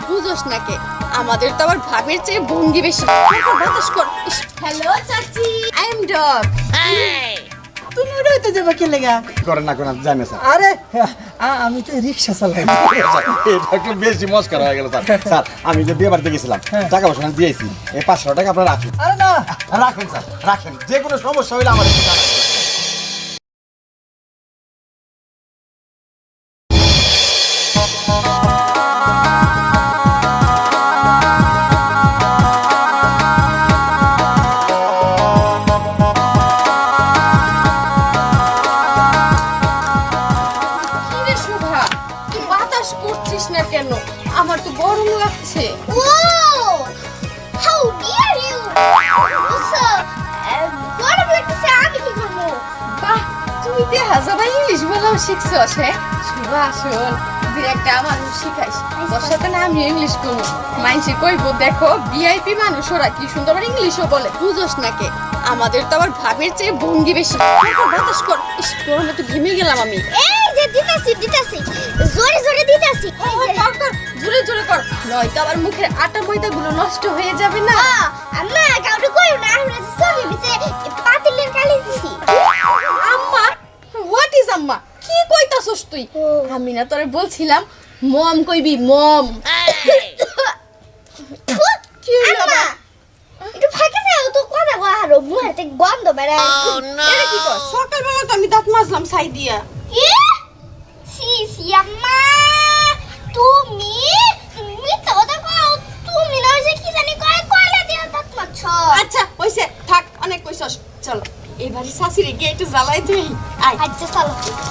বুঝোস নাকি আমাদের তো আবার ভাবের চেয়ে ভঙ্গি বেশি। বাতাস কর। হ্যালো চাচি, আই এম ডগ। তুমি রইতে যাবে কি লেগা করেন না করেন জানে স্যার। আরে আমি তো রিক্সা চালাই। এটা একটু বেশি মস্কার হয়ে গেল স্যার। স্যার আমি যে বিয়ে বাড়িতে গেছিলাম টাকা পয়সা দিয়েছি, এই 500 টাকা আপনারা রাখেন। আরে না রাখেন স্যার রাখেন, যে কোনো সমস্যা হইলে আমার একটু জানাবেন। কিরে শোভা, তুই বাতাস করছিস না কেন? আমার তো গরম লাগছে। বাহ, তুই দেখা যাবে ইংলিশ বলাও শিখছস। হ্যাঁ শোভা, শোন তুই একটা আমার শিখাইস, তোর সাথে না আমি ইংলিশ করবো। মাইনসে কইব দেখো ভিআইপি মানুষ ওরা কি সুন্দর আবার ইংলিশও বলে। বুঝোস নাকি আমাদের তো আবার ভাবের চেয়ে ভঙ্গি বেশি। বাতাস কর। গরমে তো ঘেমে গেলাম আমি। জোরে জোরে কর, নয়তো আবার মুখের আটা ময়দা গুলো নষ্ট হয়ে যাবে না। আম্মা, হোয়াট ইজ আম্মা? কি কইতাছস তুই? আমি না তোরে বলছিলাম মম কইবি, মম। কি হইলো আবার? এটা কি কর? সকালবেলা তো আমি দাঁত মাজলাম ছাই দিয়া। আচ্ছা হইছে, থাক, অনেক কইছস। চল এবারে শাশুড়ি গিয়ে একটু জ্বালাই দেই। আয়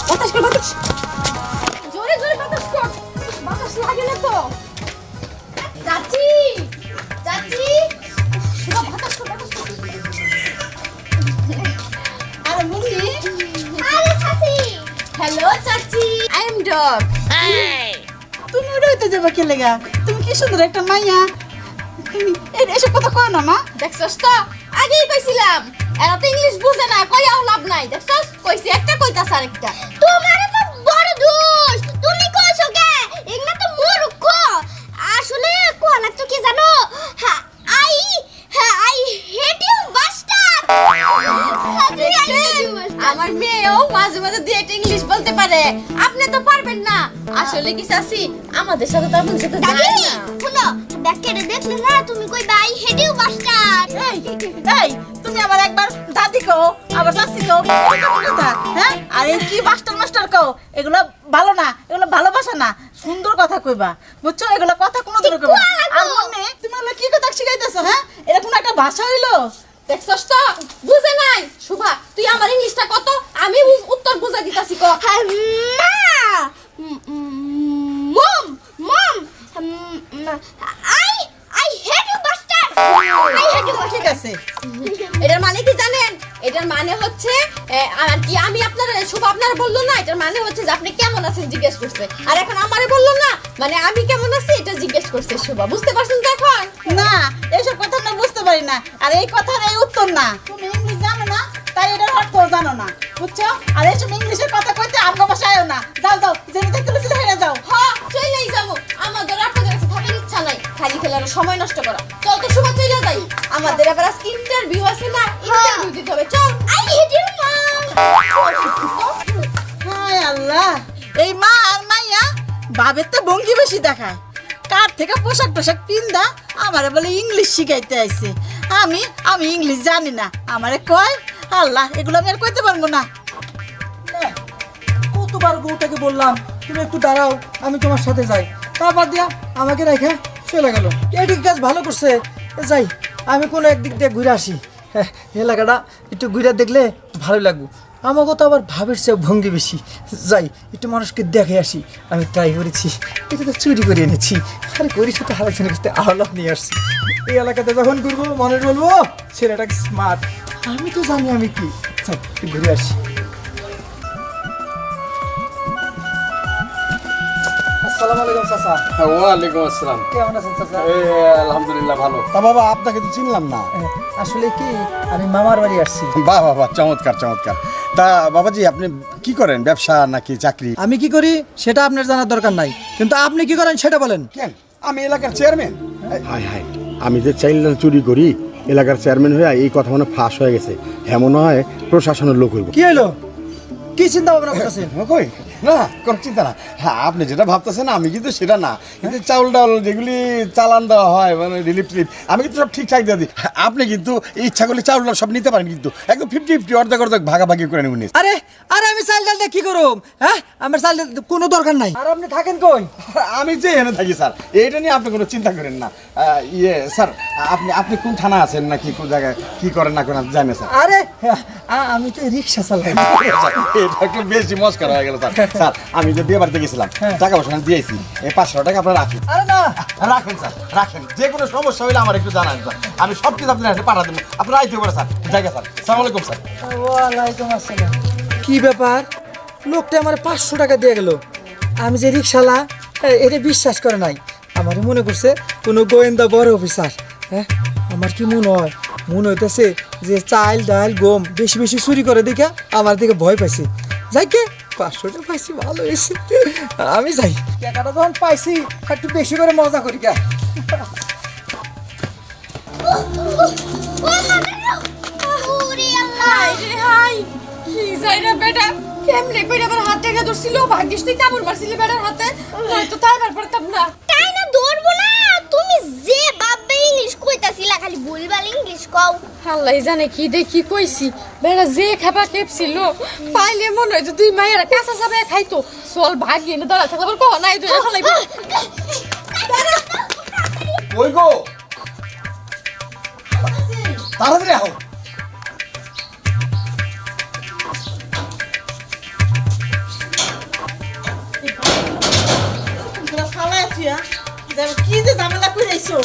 বাতাস কর, বাতাস জোরে জোরে বাতাস কর, বাতাস লাগে না তো। চাচি চাচি, শুনো, বাতাস কর, বাতাস কর। আরে মুনি, হ্যালো চাচি, আই এম ডগ। তুমি রইতে যাবে কি লেগা? তুমি কি সুন্দর একটা মাইয়া, তুমি এসব কথা কয় না মা। দেখছস তো, আগেই কইছিলাম এরা তো ইংলিশ বুঝে না, কইয়াও লাভ নাই। দেখছস, কইছি একটা কইতাছ আরেকটা। তোমার তো বড় দোষ, তুমি কইছো কে এগুলা তো মূর্খ। আসলে কোয়া লাগতো কি জানো, আই হেট ইউ বাস্টার্ড। আমার মেয়েও মাঝে মাঝে দিয়ে ইংলিশ বলতে পারে, আপনি তো পারবেন না। আসলে কি চাচি, আমাদের সাথে তো আপনার সাথে যায় না। শুনো, ব্যাকেটে দেখলে না তুমি কইবা আই হেট ইউ বাস্টার্ড। এই তুমি আবার একবার দাদি কও, আবার চাচি কও, এটা কোন কথা? হ্যাঁ, আর এই কি মাস্টার মাস্টার কও, এগুলো ভালো না, এগুলো ভালোবাসা না, সুন্দর কথা কইবা, বুঝছো? এগুলো কথা কোনো দিন কইবা না। আর মনে তুমি হলো কি কথা শিখাইতেছো? হ্যাঁ, এটা কোন একটা ভাষা হইলো? দেখছস তো, বুঝে নাই। শুভা, তুই আমার ইংলিশটা কত, আমি উত্তর বুঝাই দিতাছি ক। Mom mom I hate you bastard. I hate you ঠিক আছে, এটার মানে কি জানেন? এটার মানে হচ্ছে আর কি, আমি আপনার শুভ আপনার বললো না, এটার মানে হচ্ছে যে আপনি কেমন আছেন জিজ্ঞেস করছে। আর এখন আমারে বললো না, মানে আমি কেমন আছি এটা জিজ্ঞেস করছে। শুভ, বুঝতে পারছেন তো এখন? না এইসব কথা আমরা বুঝতে পারি না, আর এই কথার এই উত্তর না। তুমি ইংলিশ জানো না, তাই এটার অর্থ জানো না, বুঝছো? আর এইসব ইংলিশের কথা কইতে আমগো ভাষায়ও না। যাও যাও, যেতে থেকে লুচি হেরে যাও। হ্যাঁ, চলেই যাবো। আমাদের আপনাদের কাছে থাকার ইচ্ছা নাই, খালি খেলার সময় নষ্ট করা। চল তো শুভ, চলে যাই। আমাদের আবার আজকে ইন্টারভিউ আছে না, ইন্টারভিউ দিতে হবে। চল। I hate you mom. হায় আল্লাহ, এই মা আর মাইয়া বাবের তো ভঙ্গি বেশি দেখায়। কার থেকে পোশাক টোশাক পিন্দা আমারে বলে ইংলিশ শিখাইতে আইছে। আমি আমি ইংলিশ জানি না, আমারে কয়। আল্লাহ, এগুলো আমি আর কইতে পারবো না। কতবার বউটাকে বললাম তুমি একটু দাঁড়াও, আমি তোমার সাথে যাই, তারপর দিয়া আমাকে রেখে চলে গেল। এদিক কাজ ভালো করছে, যাই আমি কোনো একদিক দিয়ে ঘুরে আসি। হ্যাঁ, এলাকাটা একটু ঘুরে দেখলে ভালো লাগবে। আমাকে তো আবার ভাবের চেয়ে ভঙ্গি বেশি। যাই একটু মানুষকে দেখে আসি। আমি ট্রাই করেছি, এটা তো চুরি করে এনেছি, আরে করেছি তো আরেকজনের কাছে আহ্লাদ নিয়ে আসছি। এই এলাকাতে যখন ঘুরবো মানুষ বলবো ছেলেটা স্মার্ট। আমি তো জানি আমি কি। যাই একটু ঘুরে আসি। আসসালামু আলাইকুম চাচা। ওয়ালাইকুম আসসালাম। কেমন আছেন চাচা? এই আলহামদুলিল্লাহ ভালো। তা বাবা আপনাকে তো চিনলাম না। আসলে কি আমি মামার বাড়ি আসছি। বাহ বাহ বাহ, চমৎকার চমৎকার। তা বাবাজি আপনি কি করেন, ব্যবসা নাকি চাকরি? আমি কি করি সেটা আপনার জানার দরকার নাই, কিন্তু আপনি কি করেন সেটা বলেন। কেন, আমি এলাকার চেয়ারম্যান। হাই হাই, আমি যে চাইল্ড চুরি করি এলাকার চেয়ারম্যান হয়ে এই কথা মনে ফাঁস হয়ে গেছে। এমন হয় প্রশাসনের লোক হইব। কি হইলো, কি চিন্তা ভাবনা করতেছেন? কই না, কোনো চিন্তা না। হ্যাঁ, আপনি যেটা ভাবতেছেন আমি কিন্তু সেটা না। কিন্তু চাউল ডাউল যেগুলি চালান দেওয়া হয়, মানে রিলিফ টিলিফ, আমি কিন্তু সব ঠিকঠাক দিয়ে দিই। আপনি কিন্তু ইচ্ছা করলে চাউল ডাল সব নিতে পারেন, কিন্তু একদম 50-50 অর্ধেক অর্ধেক ভাগাভাগি করে নেবেন। আরে আরে আমি চাল ডাল দিয়ে কি করব? হ্যাঁ, আমার চাল ডাল কোনো দরকার নাই। আর আপনি থাকেন কই? আমি যে এনে থাকি স্যার, এইটা নিয়ে আপনি কোনো চিন্তা করেন না। স্যার, আপনি কোন থানা আছেন নাকি কোন জায়গায় কি করেন না করেন জানেন স্যার? আরে আমি তো রিক্সা চালাই। এটা একটু বেশি মস্কার হয়ে গেল স্যার। স্যার, আমি যে বিয়ে বাড়িতে গেছিলাম, টাকা পয়সা দিয়েছি, এই 500 টাকা আপনার রাখেন। আরে না, রাখেন স্যার, রাখেন। যে কোনো সমস্যা হলে আমার একটু জানান স্যার, আমি সব কিছু আপনার হাতে পাঠা দেবো। আপনার আইতে পারে স্যার। জায়গা স্যার, সালাম আলাইকুম স্যার। ওয়ালাইকুম আসসালাম। কি ব্যাপার, লোকটা আমার 500 টাকা দিয়ে গেল, আমি যে রিক্সালা এটা বিশ্বাস করে নাই। আমার মনে করছে কোনো গোয়েন্দা বড় অফিসার। হ্যাঁ, আমার কি মনে হইতেছে যে চাল ডাল গম বেশি বেশি চুরি করে দেখে আমার দিকে ভয় পাইছে। যাই কে 500 টাকা পাইছি, ভালো হয়েছে। আমি যাই, টাকাটা যখন পাইছি একটু বেশি করে মজা করি কে। ওরে আল্লাহ হাই রে হাই, কি যাইরা বেটা, কেমনে কইরা আবার হাত টেকা ধরছিল, ভাগ্যিস তুই কামড় মারছিলি বেটার হাতে, হয়তো তাইবার পারতাম না। তাই না ধরবো না, তুমি যে বাবা ইংলিশ কইতাছিলা খালি ভুলভাল ইংলিশ কও। আল্লাহ জানে কি দেখি কইছি, বেটা যে খাবার খেপছিল, পাইলে মনে হয় যে তুই মায়ের কাঁচা চাবে খাইতো। চল ভাগিয়ে না দাঁড়া থাকলে আবার কহ নাই তুই ফলাইবি। ওই গো, তাড়াতাড়ি আহ। কি যে ঝামেলা করে আইছো?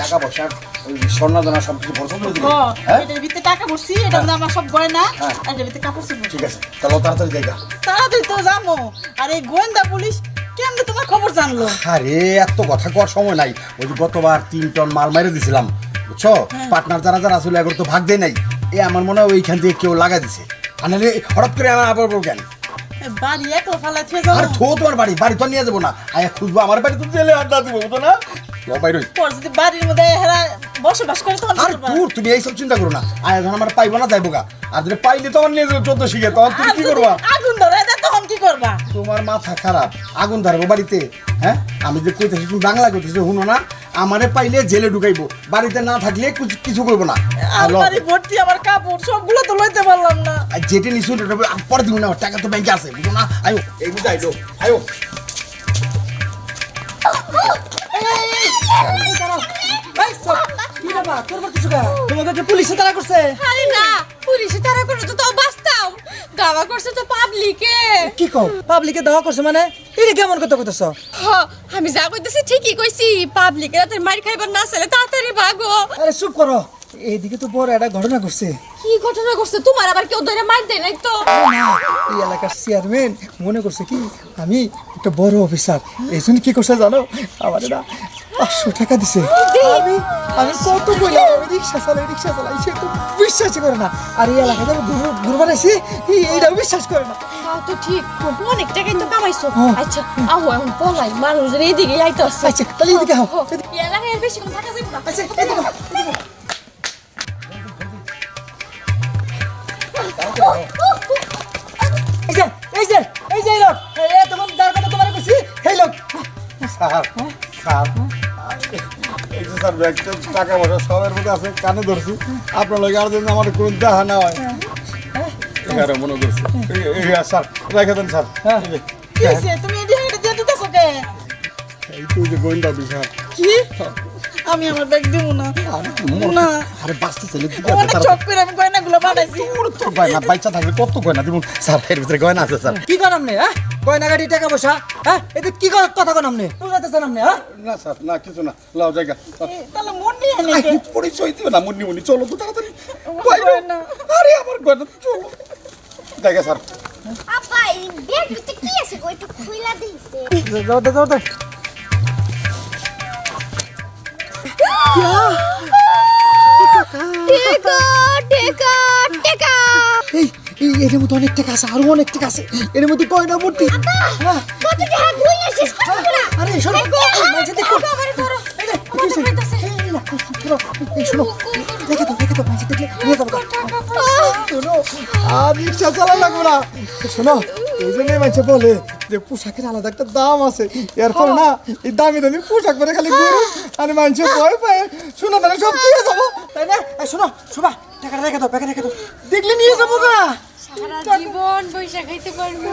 টাকা পয়সা ওই স্বর্ণা দানা সব কিছু পছন্দ করে দিবি। হ্যাঁ এটার ভিতরে টাকা ভরছি, এটা হলো আমার সব গয়না, হ্যাঁ। আর এটার ভিতরে কাপড় ছিল। ঠিক আছে, তাহলে তাড়াতাড়ি জায়গা। তাড়াতাড়ি তো যাবো। আর এই গোয়েন্দা পুলিশ কেমনে তোমার খবর জানলো? আরে এত কথা কর সময় নাই। ওই যে গতবার 3 টন মাল মেরে দিছিলাম, বুঝছো? পার্টনার যারা যারা আসলে এগুলো তো ভাগ দেয় নাই। আমার মনে হয় ওইখান থেকে কেউ লাগা দিছে। আর নাহলে হঠাৎ করে আমার আবার কেন? বাড়ি একলা ফালা থুয়ে আর যাবো। থো তোমার বাড়ি, বাড়ি তো নিয়ে যাবো না। আয়া খুঁজবো আমার বাড়ি, তো জেলে আড্ডা দিব, বুঝো না? বাইরে পর যদি বাড়ির মধ্যে হেরা বসবাস করে তখন আর দূর, তুমি এইসব চিন্তা করো না। আয়া যখন আমার পাইবো না যাইবো গা। আর যদি পাইলে তখন নিয়ে যাবো 14 শিখে, তখন তুমি কি করবা? আগুন ধরে দেয় তখন কি করবা? তোমার মাথা খারাপ, আগুন ধরবো বাড়িতে? হ্যাঁ, আমি যে কইতেছি তুমি বাংলা কইতেছি, শুনো না? আমারে পাইলে জেলে ঢুকাইবো, বাড়িতে না থাকলে কিছু করবো না। আলমারি ভর্তি আমার কাপড়, সবগুলো তো লইতে পারলাম না। আর যেটা নিশ্চয় পরে দিব না, আমার টাকা তো ব্যাংকে আছে, বুঝো না? আয়ো, এই বুঝে আইলো, আয়ো। কি ব্যাপার, তোর কিছু কা? তোমাকে কি পুলিশে তাড়া করছে? আরে না, পুলিশে তারা করে তো তাও বাঁচতাম, দাওয়া করছে তো পাবলিকে। কি কও, পাবলিকে দাওয়া করছে মানে? এটা কেমন কথা কইতেছ? আমি যা কইতেছি ঠিকই কইছি, পাবলিকে রাতে মার খাইবার না চলে তাড়াতাড়ি ভাগো। আরে চুপ করো, এইদিকে তো বড় একটা ঘটনা ঘটছে। কি ঘটনা করছে? তোমার আবার কেউ ধরে মার দেয় নাই তো? এই এলাকার চেয়ারম্যান মনে করছে কি আমি একটা বড় অফিসার, এই জন্য কি করছে জানো? আমার না 500 টাকা দিছে। আমি কত বললাম আমি রিক্সা চালাই, সে তো বিশ্বাসই করে না। আর এই এলাকাতে ঘুরবার আছি, এইটাও বিশ্বাস করে না। তাও তো ঠিক, অনেক টাকাই তো কামাইছো। হ্যাঁ। আচ্ছা আহো এখন পলাই, মানুষজন এইদিকে আইতে আসছে। আচ্ছা তাহলে এদিকে আও। এই এলাকায় আর বেশিক্ষণ থাকা যাবে না। আচ্ছা এদিকে আও, এদিকে আও। এই যে এই লোক, তোমার যার কথা তোমার কইছি এই লোক। স্যার, স্যার, এই যে স্যার ব্যাগটা টাকা পয়সা সবের মধ্যে আছে, কানে ধরছি। আপনার লোক আর জন্য আমার কোনো দেখা না হয়, এখানে মনে করছি। স্যার রেখে দেন স্যার। কি হইছে? তুমি এদিকে দিয়ে দিতেছো কে? এই তো যে গোয়েন্দা অফিসার। কি? আমি আমার ব্যাগ দিব না। না। আরে বাঁচতে ছেলে দিকে অনেক চক করে আমি গয়নাগুলো বানাইছি। গয়না বাইচা থাকলে কত গয়না দিব স্যার, এর ভিতরে গয়না আছে স্যার। কি করেন আপনি? হ্যাঁ, গয়নাগাড়ি টাকা পয়সা, হ্যাঁ, এটা কি কথা কোন আপনি? বুঝাতেছেন আপনি? হ্যাঁ, না স্যার, না কিছু না, লাও জায়গা। তাহলে মন নিয়ে নেবে। পরিচয় দিবে না, মুন্নি চলো তো তাড়াতাড়ি। গয়না। আরে আমার গয়না, চলো জায়গা স্যার। আপা এই ব্যাগ ভিতরে কি আছে গো একটু খুইলা দিতে যাও দে যাও দে টেকা টেকা টেকা এই এই এর মধ্যে অনেক টাকা আছে আরো অনেক টাকা আছে এর মধ্যে কয়টা মূর্তি হ্যাঁ কত টাকা খুইলা শেষ করতে না আরে শোনো মাঝে দেখো শোনো দেখে তো মাঝে দেখলে নিয়ে যাবো শোনো আর রিক্সা চালা লাগবে না শোনো এই জন্যই মানুষ বলে যে পোশাকের আলাদা একটা দাম আছে এর ফলে না এই দামি দামি পোশাক পরে খালি ঘুরো আর মানুষ ভয় পায় শোনো তাহলে সব দিয়ে যাবো তাই না শোনো শোভা টাকাটা রেখে দাও প্যাকে রেখে দাও দেখলে নিয়ে যাবো না সারা জীবন পয়সা খাইতে পারবো।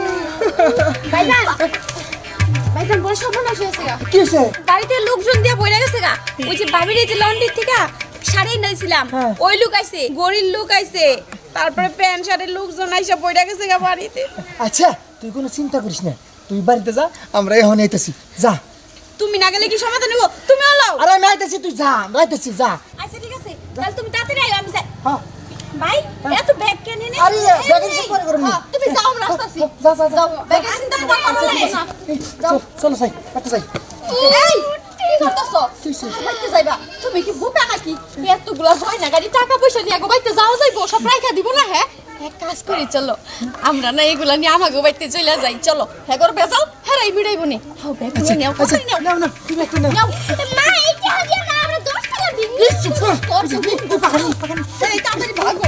ভাইজান বড় সর্বনাশ হয়েছে গা কি হয়েছে বাড়িতে লোকজন দিয়ে বইরা গেছে গা ওই যে বাবির এই যে লন্ড্রি থেকে শাড়ি নিয়েছিলাম হ্যাঁ। ওই লোক আইছে গরির লোক আইছে তারপরে প্যান্ট শাড়ির লোকজন আইসা বইরা গেছে গা বাড়িতে। আচ্ছা তুই কোনো চিন্তা করিস না তুই বাড়িতে যা আমরা এখন আইতেছি যা তুমি না গেলে কি সমাধান নেবো তুমি হলো আরে আমি আইতেছি তুই যা আমরা আইতেছি যা আচ্ছা ঠিক আছে তাহলে তুমি তাড়াতাড়ি আইও আমি যাই। হ্যাঁ ভাই এত ব্যাগ কেন এনে আরে ব্যাগের সব করে করবি তুমি যাও আমরা আসতেছি যা যা যা ব্যাগের চিন্তা করো না চলো যাই একটা যাই এই কি করতেছো বাইতে যাইবা তুমি কি বুকা নাকি এতগুলা গয়না গাড়ি টাকা পয়সা নিয়ে গো বাইতে যাও যাইবো সব রাইখা দিব না হ্যাঁ এক কাজ করি চলো আমরা না এগুলা নিয়ে আমাকে বাইতে চলে যাই চলো হ্যাঁ করে বেজাল হেরাই মিড়াইবো নি হাও ব্যাগ নিয়ে আচ্ছা নাও নাও না তুমি একটা নাও নাও মা এই টাকা দিয়ে না আমরা 10 টাকা দিই এই তাড়াতাড়ি ভাগো